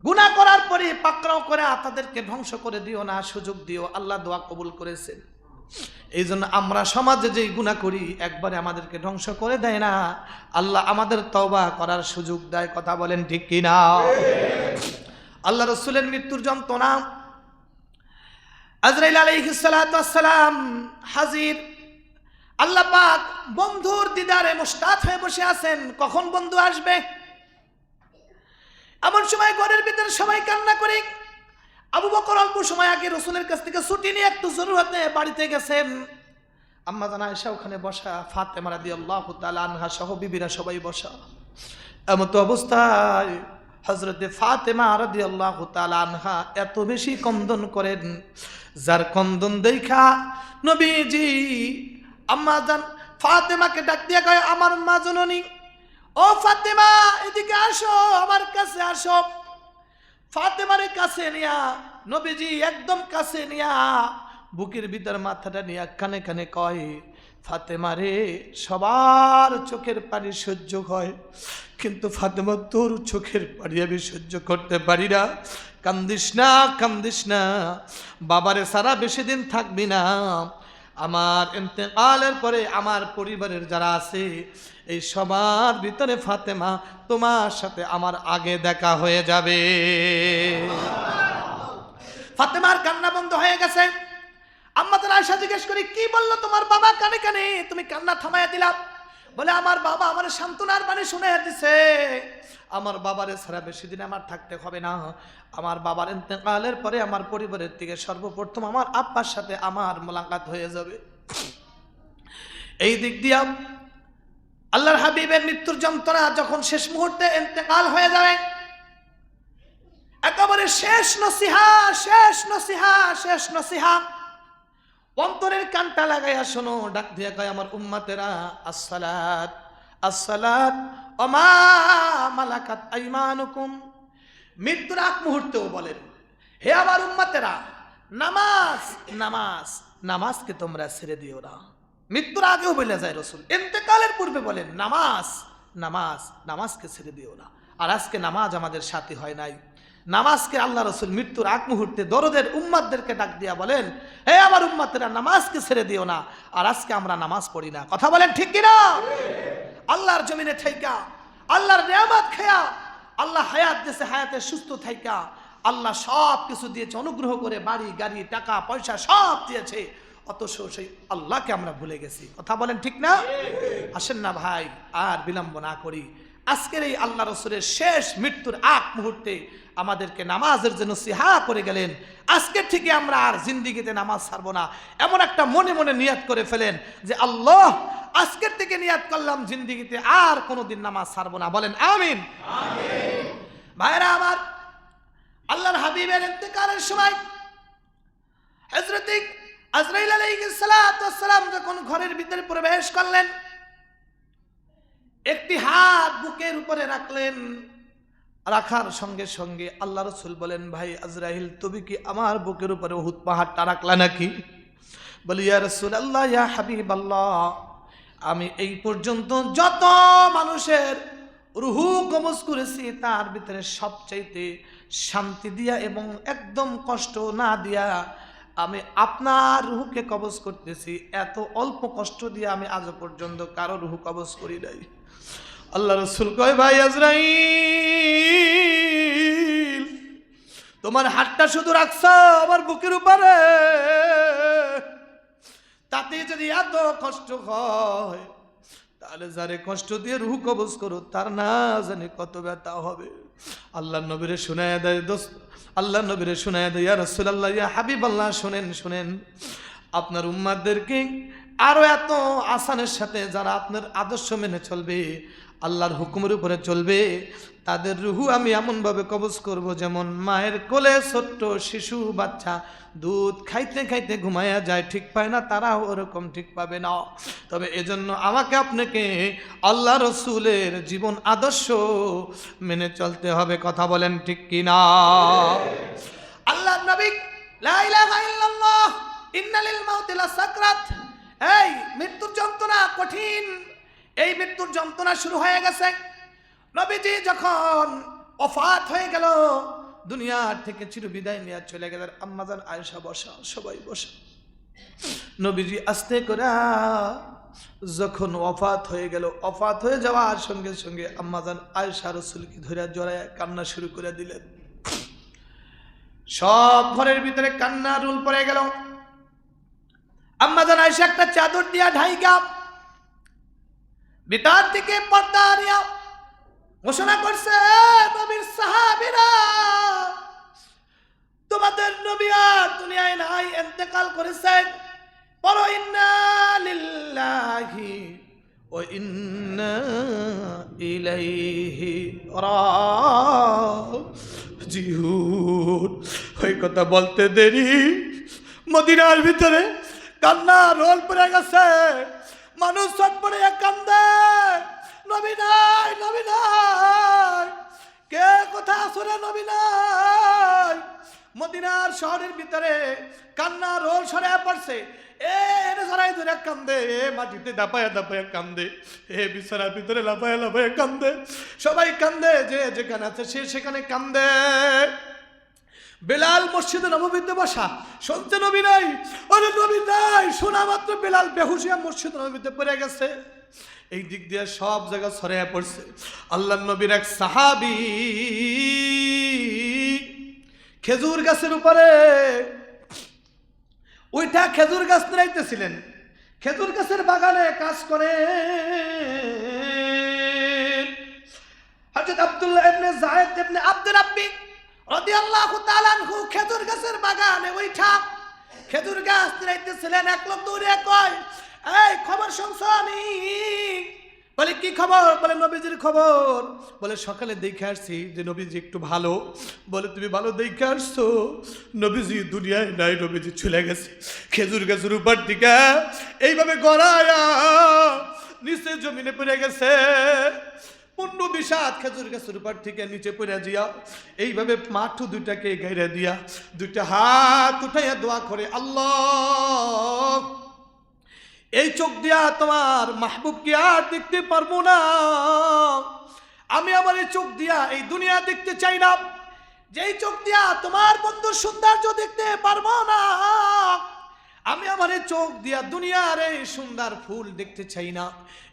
গুনাহ করার পরে পাকড়াও করে তাদেরকে ধ্বংস করে দিও না, সুযোগ দিও। আল্লাহ দোয়া কবুল করেছেন। এই জন্য আমরা সমাজে যেই গুনাহ করি একবারে আমাদেরকে ধ্বংস করে দেয় না, আল্লাহ আমাদের তওবা করার সুযোগ দেয়। কথা বলেন ঠিক কিনা? আল্লাহ রাসূলের মৃত্যুর যন্ত্রণা, আজরাইল আলাইহিস সালাতু ওয়াস সালাম হাজির। আল্লাহ পাক বন্ধুর দিদারে মুশতাক হয়ে বসে আছেন, কখন বন্ধু আসবে। এমন সময় ঘরের ভিতরে সবাই কান্না করে। আবু বকর অল্প সময় আগে রাসূলের কাছ থেকে ছুটি নিয়ে একটু জরুরতে বাড়িতে গেছেন। আম্মা জান আয়েশা ওখানে বসা, ফাতেমা রাদিয়াল্লাহু তাআলা আনহা সহ বিবিরা সবাই বসা। এমত অবস্থায় হযরতে ফাতেমা রাদিয়াল্লাহু তাআলা আনহা এত বেশি কন্দন করেন, যার কন্দন দেখা নবীজি আম্মা জান ফাতেমাকে ডাক দিয়ে কয়, আমার মা জননী, ও ফাতেমা এদিকে আসো, আমার কাছে আসো। ফাতেমার কাছে নিয়া নবীজি একদম কাছে নিয়া বুকের ভিতর মাথাটা নিয়া কানে কানে কয়, ফাতেমা রে, সবার চোখের পানি সহ্য হয়, কিন্তু ফাতেমা তোর চোখের পানি আমি সহ্য করতে পারি না। কান্দিস না, কান্দিস না, বাবারে সারা বেশি দিন থাকবি না। আমার ইন্তেকালের পরে আমার পরিবারের যারা আছে এই সবার ভিতরে ফাতেমা তোমার সাথে আমার আগে দেখা হয়ে যাবে। ফাতেমার কান্না বন্ধ হয়ে গেছে। আম্মা জান আয়েশা জিজ্ঞেস করি, কি বললো তোমার বাবা কানে কানে, তুমি কান্না থামাইয়া দিলা? বলে, আমার বাবা আমার সান্ত্বনার বাণী শুনাইয়া দিছে, আমার বাবারে ছাড়া বেশি দিন আমার থাকতে হবে না। আমার বাবার ইন্তেকালের পরে আমার পরিবারের থেকে সর্বপ্রথম আমার আব্বার সাথে আমার মোলাকাত হয়ে যাবে। এই দিক দিয়া আল্লাহর হাবিবের মৃত্যুর যন্ত্রণা যখন শেষ মুহূর্তে ইন্তেকাল হয়ে যাবে, একেবারে শেষ নসিহা, শেষ নসিহা, শেষ নসিহা। অন্তরের কানটা লাগাইয়া শোনো, ডাক দিয়া কয়, আমার উম্মতেরা, আসসালাত আসসালাত ওয়া মা মালাকাত আইমানুকুম। মৃত্যুর আগ মুহূর্তেও বলেন, হে আমার উম্মতেরা, নামাজ নামাজ নামাজকে তোমরা ছেড়ে দিও না। মৃত্যুর আগেও বলে যায় রাসূল, ইন্তেকালের পূর্বে বলেন, নামাজ নামাজ নামাজকে ছেড়ে দিও না। আর আজকে নামাজ আমাদের সাথে হয় নাই। নামাজকে আল্লাহ রাসূল মৃত্যুর আগ মুহূর্তে দরদের উম্মতদেরকে ডাক দিয়া বলেন, হে আমার উম্মতেরা, নামাজকে ছেড়ে দিও না। আর আজকে আমরা নামাজ পড়ি না। কথা বলেন ঠিক কিনা? আল্লাহর জমিনে থাইকা, আল্লাহর নিয়ামত খেয়া, আল্লাহ হায়াত দিয়েছে, হায়াতে সুস্থ থাইকা আল্লাহ সব কিছু দিয়েছে, অনুগ্রহ করে বাড়ি গাড়ি টাকা পয়সা সব দিয়েছে, অথচ সেই আল্লাহকে আমরা ভুলে গেছি। কথা বলেন ঠিক না? আসেন না ভাই, আর বিলম্ব না করি, আজকের এই আল্লাহ রাসূলের শেষ মৃত্যুর আগ মুহূর্তে আমাদেরকে নামাজের জন্য নসিহা করে গেলেন। আজকে থেকে আমরা আর জিন্দেগিতে নামাজ ছাড়বো না, এমন একটা মনে মনে নিয়াত করে ফেলেন যে আল্লাহ আজকের থেকে নিয়াত করলাম জিন্দেগিতে আর কোনোদিন নামাজ ছাড়বো না। বলেন আমিন। ভাইরা আমার, আল্লাহর হাবিবের ইন্তেকালের সময় হযরত আজরাইল আলাইহিস সালাতু ওয়াস সালাম যখন ঘরের ভিতরে প্রবেশ করলেন, একটি হাত বুকের উপরে রাখলেন, রাখার সঙ্গে সঙ্গে আল্লাহ রসুল বলেন, ভাই আজরাইল, তুমি কি আমার বুকের উপরে উহুদ পাহাড়টা রাখলা নাকি? বলি, ইয়া রাসূলুল্লাহ, ইয়া হাবিবাল্লাহ, আমি এই পর্যন্ত যত মানুষের রুহু কবজ করেছি তার ভিতরে সবচাইতে শান্তি দিয়া এবং একদম কষ্ট না দিয়া আমি আপনার রুহুকে কবজ করতেছি। এত অল্প কষ্ট দিয়ে আমি আজ পর্যন্ত কারো রুহু কবজ করি নাই। আল্লাহ রসুল কয়, ভাই আজরাইল, তোমার হাতটা শুধু রাখছো আমার বুকের উপরে, তাতে যদি এত কষ্ট হয় তাহলে যারে কষ্ট দিয়ে রুহ কবজ করো তার না জানি কত ব্যথা হবে। আল্লাহ নবীরে শুনায়া দেয়, দোস্ত, আল্লাহ নবীরে শুনায়া দেয়, ইয়া রাসূলুল্লাহ, ইয়া হাবিবাল্লাহ, শুনেন শুনেন, আপনার উম্মাদেরকে আরো এত আসানের সাথে যারা আপনার আদর্শ মেনে চলবে, আল্লাহর হুকুমের উপরে চলবে, তাদের রুহু আমি এমনভাবে কবজ করব যেমন মায়ের কোলে ছোট্ট শিশু বাচ্চা দুধ খাইতে খাইতে ঘুমায়া যায়, ঠিক পায় না, তারাও ওরকম ঠিক পাবে না। তবে এজন্য আমাকে আপনাকে আল্লাহ রসুলের জীবন আদর্শ মেনে চলতে হবে। কথা বলেন ঠিক কিনা? আল্লাহ নবী, লা ইলাহা ইল্লাল্লাহ, ইন্না লিল মাউতি লাসাকরাত, এই মৃত্যুর যন্ত্রণা কঠিন, এই মৃত্যুর যন্ত্রণা শুরু হয়ে গেছে। নবীজি যখন ওফাত হয়ে গেল, দুনিয়ার থেকে চিরবিদায় নিয়ে চলে গেলেন, আম্মাজান আয়েশা বসা, সবাই বসা। নবীজি আস্তে করে যখন ওফাত হয়ে গেল, ওফাত হয়ে যাওয়ার সঙ্গে সঙ্গে আম্মাজান আয়েশা রাসূলকে ধরে জড়ায় কান্না শুরু করে দিলেন। সব ঘরের ভিতরে কান্না রুল পড়ে গেল। আম্মাজান আয়েশা একটা চাদর দিয়া ঢাইকা ভিতর থেকে পর্দা নিয়া ঘোষণা করছে, নবীর সাহাবীরা, তোমাদের নবী আর দুনিয়ায় নাই, ইন্তেকাল করেছেন। বলো ইন্না লিল্লাহি ওয়া ইন্না ইলাইহি রাজিউন। ওই কথা বলতে দেরি মদিনার ভিতরে কান্না রোল পড়ে গেছে, মানুষ চটপটে কান্দে, নবী নাই, নবী নাই, কে কোথা শুনে, নবী নাই। মদিনার শহরের ভিতরে কান্না রোল সরে পড়ছে, এনে সরাই ধরে কান্দে, এ মাটিতে দাপায়া দাপায়া কান্দে, এ বিছানার ভিতরে লাফায়া লাফায়া কান্দে, সবাই কান্দে, যে যেখানে আছে সে সেখানে কান্দে। বেলাল মসজিদে নববীতে বসা, শুনতে নবী নাই, ওরে নবী নাই, শোনা মাত্র বেলাল বেহুশিয়া মসজিদ নববীতে পড়ে গেছে। এই দিক দিয়ে সব জায়গা ছড়িয়ে পড়ছে। আল্লাহর নবীর এক সাহাবী খেজুর গাছের উপরে ওইটা খেজুর গাছ নিরাইতেছিলেন, খেজুর গাছের বাগানে কাজ করে হযরত আব্দুল্লাহ ইবনে যায়েদ ইবনে আব্দুর রাব্বি রাদিয়াল্লাহু তাআলা আনহু খেজুর গাছের বাগানে ওইটা খেজুর গাছ নিরাইতেছিলেন। এক লোক দৌড়ে কয়, এই খবর শুনছো? আমি বলে, কি খবর? বলে, নবীজির খবর। বলে, সকালে দেখে আসছি যে নবীজি একটু ভালো। বলে, তুমি ভালো দেখে আসছো? নবীজি দুনিয়ায় নাই, নবীজি চলে গেছে। খেজুর গাছের উপর দিকে এইভাবে গড়ায়া নিচে জমিনে পড়ে গেছে। 15-20 খেজুর গাছের উপর থেকে নিচে পড়ে দিয়া এইভাবে মাঠু দুইটাকে গাইরা দিয়া দুইটা হাত উঠাইয়া দোয়া করে, আল্লাহ, এই চোখ দিয়া তোমার মাহবুবকে আর দেখতে পারবো না, আমি আমার এই চোখ দিয়া এই দুনিয়া দেখতে চাই না, যেই চোখ দিয়া তোমার বন্ধুর সৌন্দর্য দেখতে পারবো না, আমি আমার এই চোখ দিয়া দুনিয়ার এই সুন্দর ফুল দেখতে চাই না,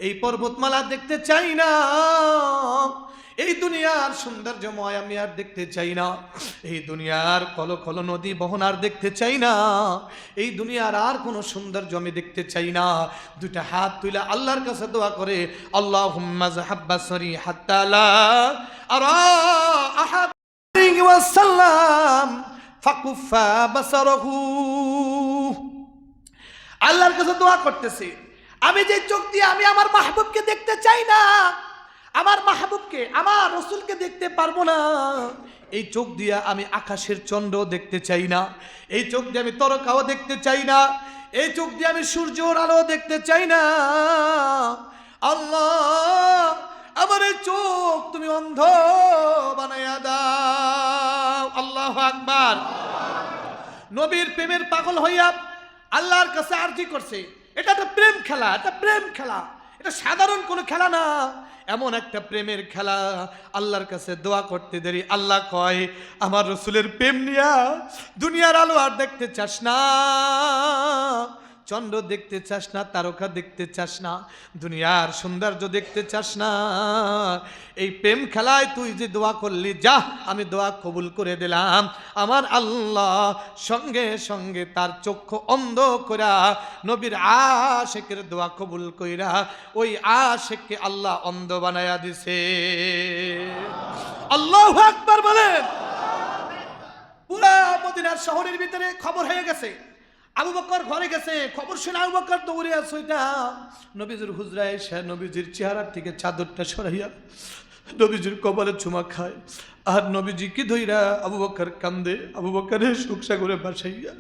এই পর্বতমালা দেখতে চাই না, এই দুনিয়ার সৌন্দর্যময় আমি আর দেখতে চাই না, এই দুনিয়ার কলো কলো নদী বহন আর দেখতে চাই না, এই দুনিয়ার আর কোনো সৌন্দর্য আমি দেখতে চাই না। দুইটা হাত তুলে আল্লাহর কাছে দোয়া করে, আল্লাহুম্মা যাহাব বাসরি হাত্তা লা আরা আহাদ ওয়াসাল্লাম ফাকুফা বাসারহু। আল্লাহর কাছে দোয়া করতেছি, আমি যে চোখ দিয়ে আমি আমার মাহবুবকে দেখতে চাই না, আমার মাহবুবকে আমার রসুলকে দেখতে পারবো না, এই চোখ দিয়ে আমি আকাশের চন্দ্র দেখতে চাই না, এই চোখ দিয়ে আমি তারকাও দেখতে চাই না, এই চোখ দিয়ে আমি সূর্যের আলো দেখতে চাই না। আল্লাহ, আমার এই চোখ তুমি অন্ধ বানাইয়া দাও। আল্লাহু আকবার। নবীর প্রেমের পাগল হইয়া আল্লাহর কাছে আরজি করছে। এটা একটা প্রেম খেলা, এটা প্রেম খেলা, এটা সাধারণ কোনো খেলা না, এমন একটা প্রেমের খেলা। আল্লাহর কাছে দোয়া করতে দেরি আল্লাহ কয়, আমার রসুলের প্রেম নিয়া দুনিয়ার আলো আর দেখতে চাস না, চন্দ্র দেখতে চাস না, তারকা দেখতে চাস না, দুনিয়ার সৌন্দর্য দেখতে চাস না, এই প্রেম খেলায় তুই যে দোয়া করলি, যা আমি দোয়া কবুল করে দিলাম। আমার আল্লাহ সঙ্গে সঙ্গে তার চক্ষু অন্ধ কইরা নবীর আশিকের দোয়া কবুল কইরা ওই আশিককে আল্লাহ অন্ধ বানায়া দিছে। আল্লাহু আকবার বলেন। পুরা মদিনার শহরের ভিতরে খবর হয়ে গেছে, আবু বকর ঘরে গেছে, খবর শুনে আবু বকর দৌড়ে আসে নবীজির হুজরায় এসে নবীজির চেহারা থেকে চাদরটা সরাইয়া নবীজির কপালে চুমা খায়। আর নবীজি কি ধইরা আবু বকর কান্দে, আবু বকরের সুখ সাগরে বাসাইয়া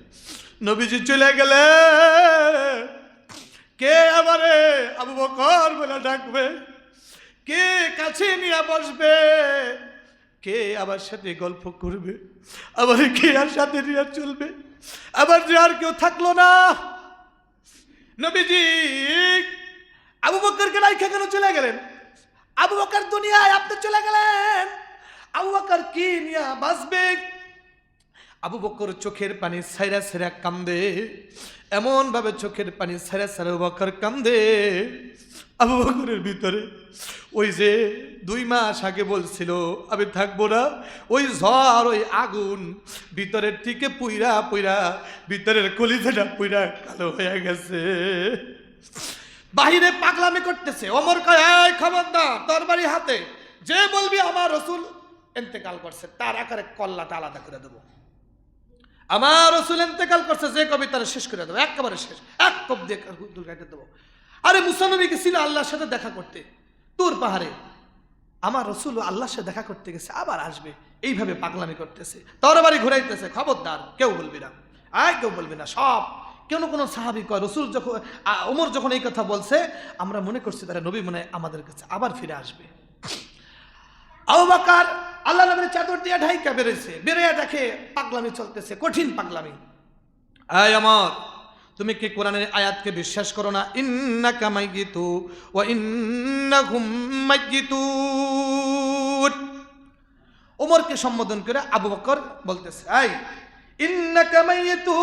নবীজি চলে গেলে কে আমারে আবু বকর বলে ডাকবে, কে কাছে নিয়ে বসবে, কে আমার সাথে গল্প করবে, আবার কে আর সাথে নিয়ে চলবে, আবার যে আর কেউ থাকলো না। নবীজি আবু বকরকে রাইখা কেন চলে গেলেন? আবু বকর দুনিয়ায়, আপনি চলে গেলেন, আবু বকর কি নিয়ে বাঁচবে? আবু বকর চোখের পানি ছাইরা ছাইরা কান্দে, এমন ভাবে চোখের পানি ছাইরা ছাইরা আবু বকর কান্দে। আবু বকরের ভিতরে ওই যে 2 মাস আগে বলছিল আমি থাকবো না, ওই ঝড়, ওই আগুন ভিতরের থেকে পুইরা পুইরা ভিতরের কলিজাটা পুইরা কালো হয়ে গেছে। বাহিরে পাগলামি করতেছে। ওমর কয়, এই খবরদার, তরবারি হাতে, যে বলবি আমার রসুল ইন্তেকাল করছে তার আকারে কল্লাটা আলাদা করে দেবো। আমার রসুল ইন্তেকাল করছে, যে কবি তারা শেষ করে দেবো, একেবারে শেষ, এক কব দিয়ে দুর্গাকে দেবো। আরে মুসা নবী গেছিল আল্লাহর সাথে দেখা করতে তুর পাহাড়ে, আমার রসুল আল্লাহর সাথে দেখা করতে গেছে, আবার আসবে, এইভাবে পাগলামি করতেছে, তরবারি ঘুরাইতেছে। খবরদার, কেউ বলবি না, আয় কেউ বলবি না। সব কোনো সাহাবী কয়, রসুল যখন ওমর যখন এই কথা বলছে, আমরা মনে করছি তারা নবী মনে আমাদের কাছে আবার ফিরে আসবে। আবু বকর আল্লাহ নবীর চাদর দিয়ে ঢাইকা বেরোইছে, বেরিয়ে দেখে পাগলামি চলতেছে, কঠিন পাগলামি। আয় আমার, তুমি কি কোরআনের আয়াতকে বিশ্বাস করো না? ইন্নাকা মাইয়িতু ওয়া ইন্নাহুম মাইয়িতুন। ওমরকে সম্বোধন করে আবু বকর বলতেছে, আই ইন্নাকা মাইয়িতু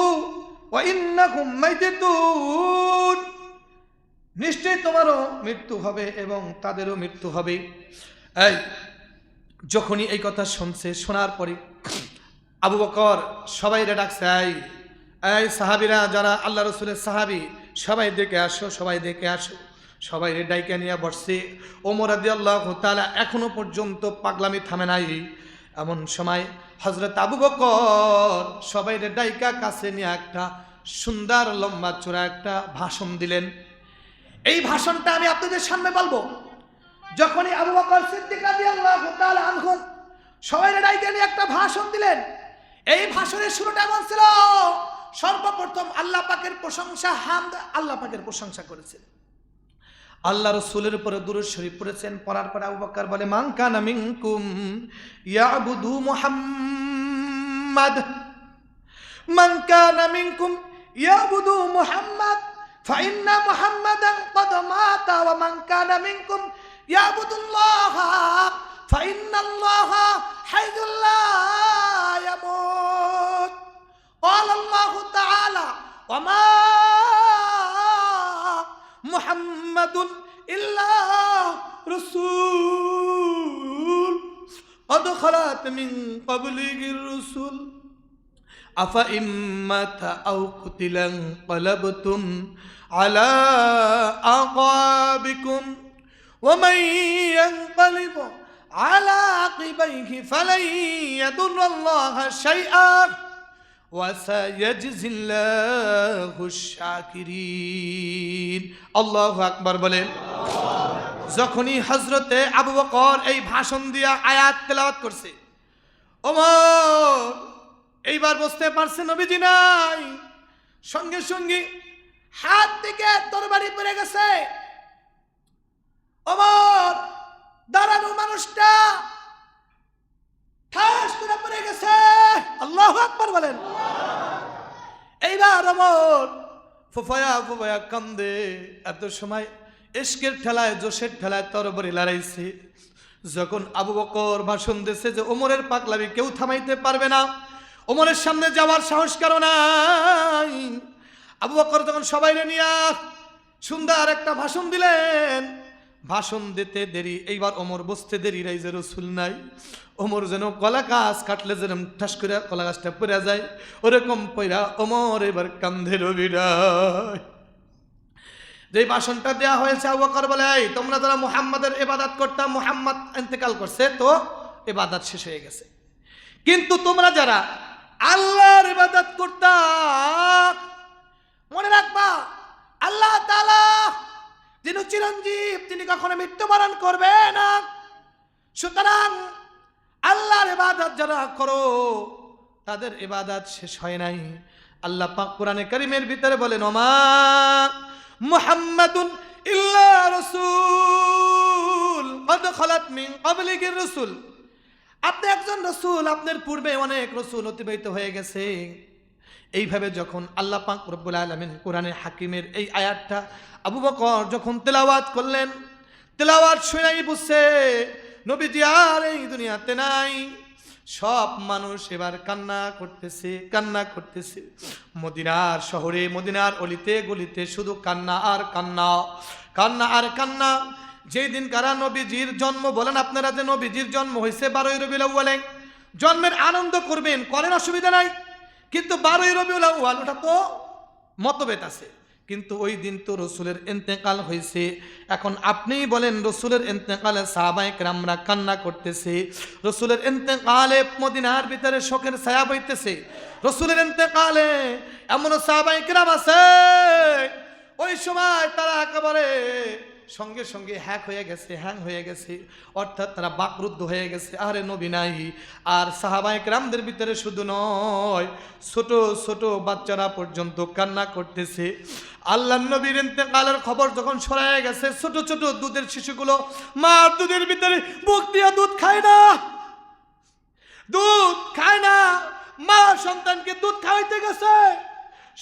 ওয়া ইন্নাহুম মাইয়িতুন, নিশ্চয়ই তোমারও মৃত্যু হবে এবং তাদেরও মৃত্যু হবে। এই যখনই এই কথা শুনছে, শোনার পরে আবু বকর সবাইরে ডাকছে, এই সাহাবীরা, যারা আল্লাহ রসুলের সাহাবী, সবাই দেখে আসো, সবাই দেখে আসো। সবাই ডাইকা নিয়ে বসছে। ওমর রাদিয়াল্লাহু তাআলা এখনো পর্যন্ত পাগলামি থামে নাই। এমন সময় হযরত আবু বকর সবাই ডাইকা কাছে নিয়ে একটা সুন্দর লম্বা চূড়া একটা ভাষণ দিলেন। এই ভাষণটা আমি আপনাদের সামনে বলবো। যখনই আবু বকর সিদ্দিক রাদিয়াল্লাহু তাআলা আনহু সবাই ডাইকা নিয়ে একটা ভাষণ দিলেন, এই ভাষণের শুরুটা এমন ছিল, সর্বপ্রথম আল্লাহ পাকের প্রশংসা, হামদ, আল্লাহ পাকের প্রশংসা করেছেন, আল্লাহ রাসূলের উপরে দুরূদ শরীফ পড়েছেন। পড়ার পরে আবু বকর বলে, মান কানা মিনকুম ইয়াবুদু মুহাম্মাদ, মান কানা মিনকুম ইয়াবুদু মুহাম্মাদ ফাইন্না মুহাম্মাদান ক্বাদ মাতা ওয়া মান কানা মিনকুম ইয়াবুদুল্লাহ ফাইন্নাল্লাহা হাইয়্যুল লা ইয়ামুত। قال الله تعالى وما محمد إلا رسول قد خلت من قبله الرسل أفإن مات أو قتل انقلبتم على أعقابكم ومن ينقلب على عقبيه فلن يضر الله شيئا وسيجزي الله الشاكرين। আল্লাহু আকবার বলেন। যখনই হযরতে আবু বকর এই ভাষণ দিয়া আয়াত তেলাওয়াত করছে, ওমর এইবার বুঝতে পারছে নবীজি নাই, সঙ্গে সঙ্গে হাত থেকে তরবারি পড়ে গেছে। ওমর দাঁড়ানো মানুষটা ঠাস করে পড়ে গেছে। আল্লাহু আকবার বলেন। এইবার ওমর ফুফায়া ফুফায়া কান্দে। এত সময় ইশকের ঠেলায় জোশের ঠেলায় তরবারি লড়াইছে। যখন আবু বকর ভাষণ দিয়েছে যে ওমরের পাগলামি কেউ থামাইতে পারবে না, ওমরের সামনে যাওয়ার সাহস কারো নাই। আবু বকর যখন সবাইরে নিয়ে সুন্দর একটা ভাষণ দিলেন, ভাষণ দিতে দেরি, এইবার ওমর বসতে দেরি নাই যে রসুল নাই। ওমর যেন কলা গাছ কাটলে যেরকম ঠাস করে কলা গাছটা পড়ে যায়, ওরকম পয়রা ওমর এবার কান্ধের বিড়ায়। যে ভাষণটা দেয়া হয়েছে, আবু বকর বলে, এই তোমরা যারা মুহাম্মাদের ইবাদত করতাম, মুহাম্মদ ইন্তেকাল করছে, তো ইবাদত শেষ হয়ে গেছে। কিন্তু তোমরা যারা আল্লাহর ইবাদত করতাম, মনে রাখবা আল্লাহ তাআলা যিনি চিরঞ্জীব, তিনি কখনো মৃত্যুবরণ করবে না। সুতরাং আল্লাহর ইবাদত যারা করো তাদের ইবাদত শেষ হয় নাই। আল্লাহ পাক কোরআনে কারীমের ভিতরে বলেন, ওমা মুহাম্মাদুন ইল্লা রাসূল কদ খালাত মিন ক্বাবলিহির রাসূল। আপনি একজন রাসূল, আপনার পূর্বে অনেক রাসূল অতিবাহিত হয়ে গেছে। এইভাবে যখন আল্লাহ পাক রব্বুল আলামিন কোরআনে হাকিমের এই আয়াতটা আবু বকর যখন তেলাওয়াত করলেন, তেলাওয়াত শুনেই বুঝছে নবীজি আর এই দুনিয়াতে নাই। সব মানুষ এবার কান্না করতেছে, কান্না করতেছে। মদিনার শহরে, মদিনার অলিতে গলিতে শুধু কান্না আর কান্না, কান্না আর কান্না। যেই দিন কারা নবীজির জন্ম, বলেন আপনারা যে নবীজির জন্ম হয়েছে 12ই রবিউল আউয়ালে, জন্মের আনন্দ করবেন, করেন, অসুবিধা নাই। কিন্তু 12ই রবিউল আউয়াল ওটা তো মতভেদ আছে, কিন্তু ওই দিন তো রসুলের ইন্তেকাল হয়েছে। এখন আপনিই বলেন, রসুলের ইন্তেকালে সাহাবায়ে কেরামরা কান্না করতেছে, রসুলের ইন্তেকালে মদিনার ভিতরে শোকের ছায়া বইতেছে। রসুলের ইন্তেকালে এমন সাহাবায়ে কেরাম আছে ওই সময় তারা একেবারে সঙ্গে সঙ্গে হ্যাং হয়ে গেছে, অর্থাৎ তারা বাকরুদ্ধ হয়ে গেছে। আরে নবী নাই। আর সাহাবায়ে কেরামদের ভিতরে শুধু নয়, ছোট ছোট বাচ্চারা পর্যন্ত কান্না করতেছে। আল্লাহর নবীর ইন্তেকালের খবর যখন ছড়ায় গেছে, ছোট ছোট দুধের শিশুগুলো মার দুধের ভিতরে মুখ দিয়ে দুধ খায় না, দুধ খায় না। মা সন্তানকে দুধ খাওয়াইতে গেছে,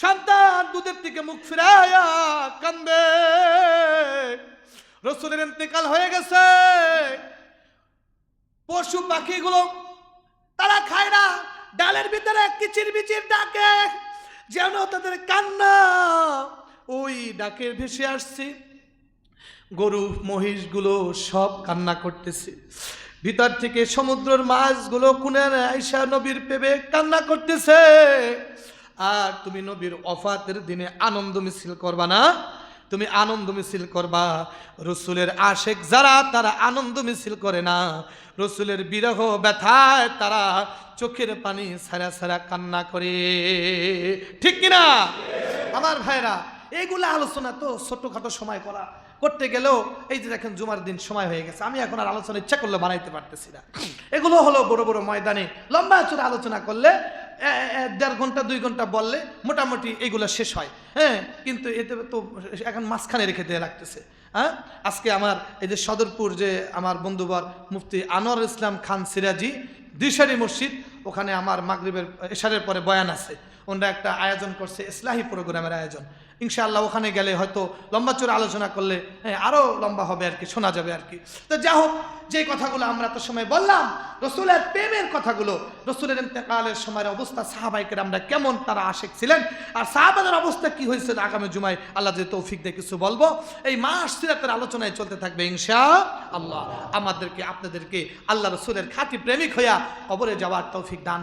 সন্তান দুধের থেকে মুখ ফিরাইয়া কান্দে। রসুলের ইন্তেকাল হয়ে গেছে, পশু পাখিগুলো তারা খায় না, ডালের ভিতরে কিচির বিচির ডাকে, যেন তাদের কান্না ওই ডাকের ভেসে আসছে। গরু মহিষগুলো সব কান্না করতেছে, ভিতর থেকে সমুদ্রের মাছগুলো কুনের আয়েশা নবীর প্রেমে কান্না করতেছে। আর তুমি নবীর ওফাতের দিনে আনন্দ মিছিল করবা না, তুমি আনন্দ মিছিল করবা। রসুলের আশেক যারা, তারা আনন্দ মিছিল করে না, রসুলের বিরহ ব্যথায় তারা চোখের পানি সারা সারা কান্না করে। ঠিক কিনা আমার ভাইরা? এইগুলো আলোচনা তো ছোটখাটো সময় করতে গেলেও, এই যে দেখেন জুমার দিন সময় হয়ে গেছে, আমি এখন আর আলোচনা ইচ্ছা করলে বানাইতে পারতেছি না। এগুলো হলো বড় বড় ময়দানে লম্বা চূড়া আলোচনা করলে 1.5 ঘন্টা 2 ঘন্টা বললে মোটামুটি এইগুলো শেষ হয়। হ্যাঁ, কিন্তু এতে তো এখন মাঝখানে রেখে দেওয়া লাগতেছে। হ্যাঁ, আজকে আমার এই যে সদরপুর যে আমার বন্ধুবর মুফতি আনোয়ার ইসলাম খান সিরাজি দিশারি মসজিদ, ওখানে আমার মাগরিবের এশারের পরে বয়ান আছে। ওনারা একটা আয়োজন করছে, ইসলাহি প্রোগ্রামের আয়োজন। ইনশাআল্লাহ ওখানে গেলে হয়তো লম্বা চূড়া আলোচনা করলে আরও লম্বা হবে আর কি, শোনা যাবে আর কি। তো যা হোক, যে কথাগুলো আমরা তো সময় বললাম, রসুলের প্রেমের কথাগুলো, রসুলের ইন্তেকালের সময়ের অবস্থা, সাহাবায়ে কেরামরা কেমন তারা আশিক ছিলেন, আর সাহাবাদের অবস্থা কি হয়েছিল, আগামী জুমায় আল্লাহ যে তৌফিক দিয়ে কিছু বলবো। এই মাস সিরাতের আলোচনায় চলতে থাকবে ইনশাআল্লাহ। আমাদেরকে আপনাদেরকে আল্লাহ রসুলের খাঁটি প্রেমিক হইয়া কবরে যাওয়ার তৌফিক দান